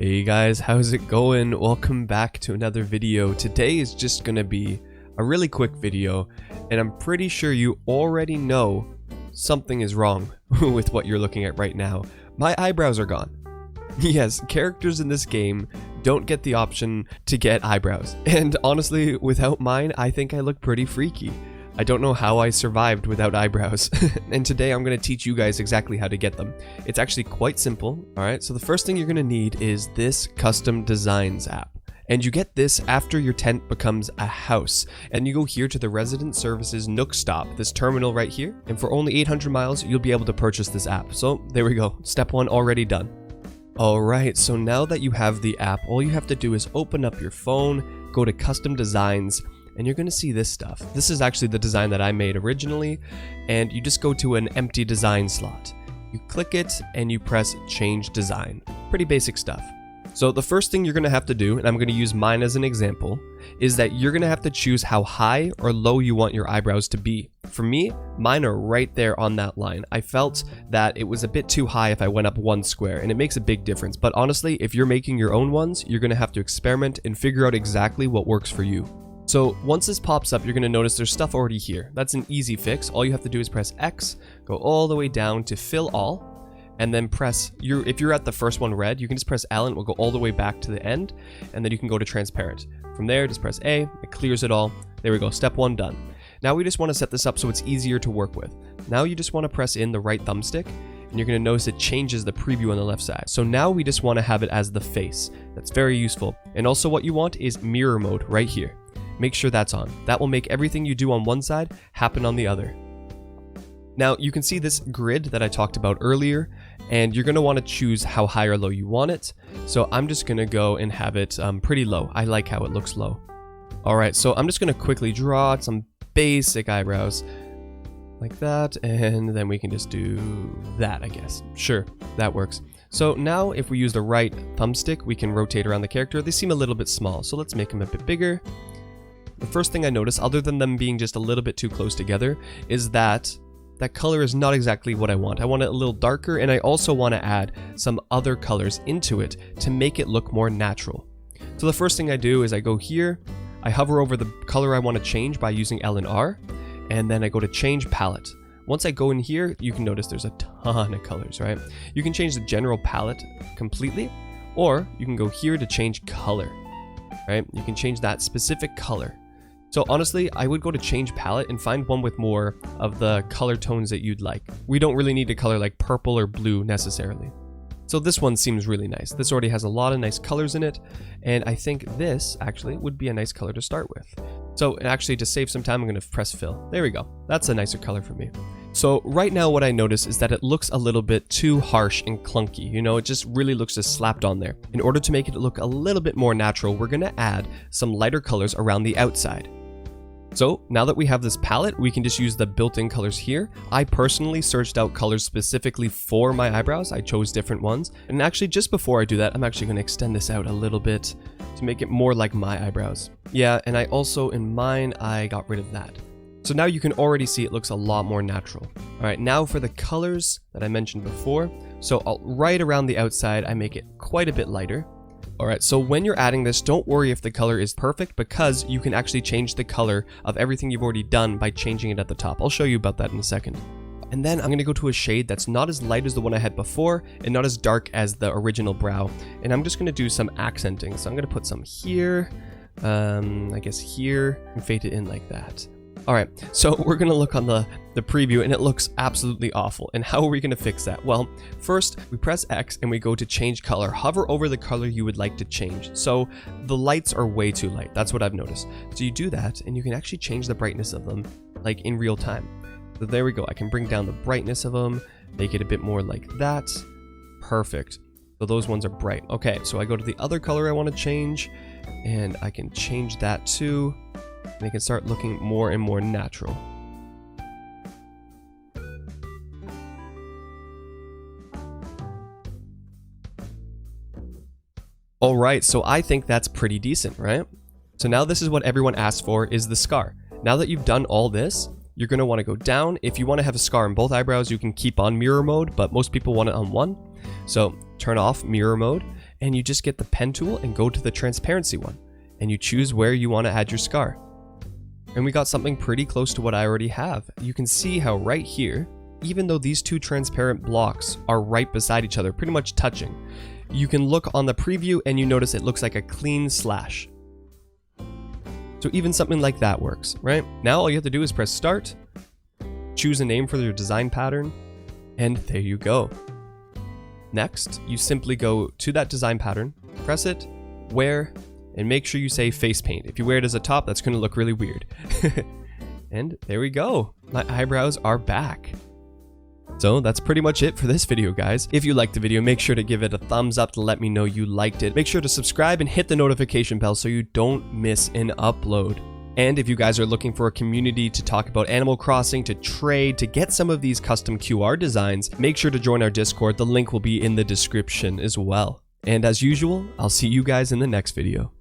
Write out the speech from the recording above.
Hey guys, how's it going? Welcome back to another video. Today is just gonna be a really quick video, and I'm pretty sure you already know something is wrong with what you're looking at right now. My eyebrows are gone. Yes, characters in this game don't get the option to get eyebrows, and honestly, without mine, I think I look pretty freaky. I don't know how I survived without eyebrows, and today I'm going to teach you guys exactly how to get them. It's actually quite simple. Alright, so the first thing you're going to need is this Custom Designs app. And you get this after your tent becomes a house. And you go here to the Resident Services Nook Stop, this terminal right here. And for only 800 miles, you'll be able to purchase this app. So there we go, step one already done. Alright, so now that you have the app, all you have to do is open up your phone, go to Custom Designs, and you're going to see this stuff. This is actually the design that I made originally, and you just go to an empty design slot. You click it and you press change design. Pretty basic stuff. So the first thing you're going to have to do, and I'm going to use mine as an example, is that you're going to have to choose how high or low you want your eyebrows to be. For me, mine are right there on that line. I felt that it was a bit too high if I went up one square, and it makes a big difference. But honestly, if you're making your own ones, you're going to have to experiment and figure out exactly what works for you. So once this pops up, you're going to notice there's stuff already here. That's an easy fix. All you have to do is press X, go all the way down to fill all, and then press, if you're at the first one red, you can just press L and it will go all the way back to the end, and then you can go to transparent. From there, just press A, it clears it all. There we go, step one done. Now we just want to set this up so it's easier to work with. Now you just want to press in the right thumbstick, and you're going to notice it changes the preview on the left side. So now we just want to have it as the face. That's very useful. And also what you want is mirror mode right here. Make sure that's on. That will make everything you do on one side happen on the other. Now you can see this grid that I talked about earlier, and you're going to want to choose how high or low you want it. So I'm just going to go and have it pretty low. I like how it looks low. Alright, so I'm just going to quickly draw some basic eyebrows like that, and then we can just do that, I guess. Sure, that works. So now if we use the right thumbstick, we can rotate around the character. They seem a little bit small, so let's make them a bit bigger. The first thing I notice, other than them being just a little bit too close together, is that that color is not exactly what I want. I want it a little darker, and I also want to add some other colors into it to make it look more natural. So the first thing I do is I go here, I hover over the color I want to change by using L and R, and then I go to change palette. Once I go in here, you can notice there's a ton of colors, right? You can change the general palette completely, or you can go here to change color, right? You can change that specific color. So honestly, I would go to change palette and find one with more of the color tones that you'd like. We don't really need a color like purple or blue necessarily. So this one seems really nice. This already has a lot of nice colors in it, and I think this actually would be a nice color to start with. So actually, to save some time, I'm going to press fill. There we go. That's a nicer color for me. So right now what I notice is that it looks a little bit too harsh and clunky. You know, it just really looks just slapped on there. In order to make it look a little bit more natural, we're going to add some lighter colors around the outside. So now that we have this palette, we can just use the built-in colors here. I personally searched out colors specifically for my eyebrows. I chose different ones. And actually, just before I do that, I'm actually going to extend this out a little bit to make it more like my eyebrows. Yeah, and I also, in mine, I got rid of that. So now you can already see it looks a lot more natural. All right, now for the colors that I mentioned before. So right around the outside, I make it quite a bit lighter. Alright, so when you're adding this, don't worry if the color is perfect, because you can actually change the color of everything you've already done by changing it at the top. I'll show you about that in a second. And then I'm going to go to a shade that's not as light as the one I had before and not as dark as the original brow. And I'm just going to do some accenting. So I'm going to put some here, I guess here, and fade it in like that. Alright, so we're going to look on the preview, and it looks absolutely awful. And how are we going to fix that? Well, first we press X and we go to change color. Hover over the color you would like to change. So the lights are way too light. That's what I've noticed. So you do that, and you can actually change the brightness of them like in real time. So there we go. I can bring down the brightness of them, make it a bit more like that. Perfect. So those ones are bright. Okay, so I go to the other color I want to change, and I can change that too. And they can start looking more and more natural. Alright, so I think that's pretty decent, right? So now this is what everyone asked for, is the scar. Now that you've done all this, you're going to want to go down. If you want to have a scar in both eyebrows, you can keep on mirror mode, but most people want it on one. So turn off mirror mode, and you just get the pen tool and go to the transparency one, and you choose where you want to add your scar. And we got something pretty close to what I already have. You can see how right here, even though these two transparent blocks are right beside each other, pretty much touching, you can look on the preview and you notice it looks like a clean slash. So even something like that works, right? Now all you have to do is press start, choose a name for your design pattern, and there you go. Next, you simply go to that design pattern, press it, wear, and make sure you say face paint. If you wear it as a top, that's going to look really weird. And there we go. My eyebrows are back. So that's pretty much it for this video, guys. If you liked the video, make sure to give it a thumbs up to let me know you liked it. Make sure to subscribe and hit the notification bell so you don't miss an upload. And if you guys are looking for a community to talk about Animal Crossing, to trade, to get some of these custom QR designs, make sure to join our Discord. The link will be in the description as well. And as usual, I'll see you guys in the next video.